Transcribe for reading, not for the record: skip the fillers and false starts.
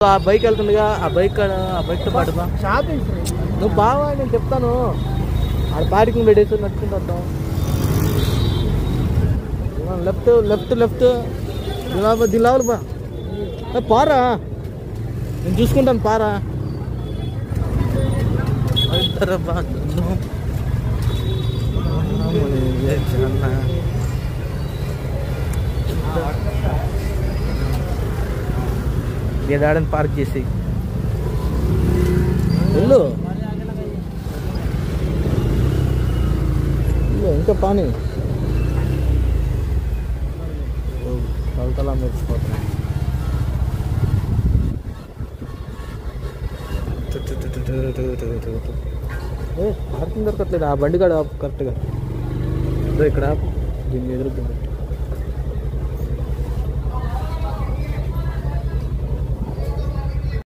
ఆ బైక్ వెళ్తుందిగా, ఆ బైక్తో పాటు బా షాపింగ్ నువ్వు బావా, నేను చెప్తాను. ఆడ పార్కింగ్ పెట్టేసి నడుచుకుంటూ వద్దాం. లెఫ్ట్ లెఫ్ట్ లెఫ్ట్ దిలావులు బా పారా, నేను చూసుకుంటాను పారా. బా ఏడాడని పార్క్ చేసి వెళ్ళు. ఇంకా పాని కలతలా మెరిసిపోతున్నా. పార్కింగ్ దొరకట్లేదు. ఆ బండి కాడ కరెక్ట్గా ఇక్కడ దీన్ని ఎదురుకుంది.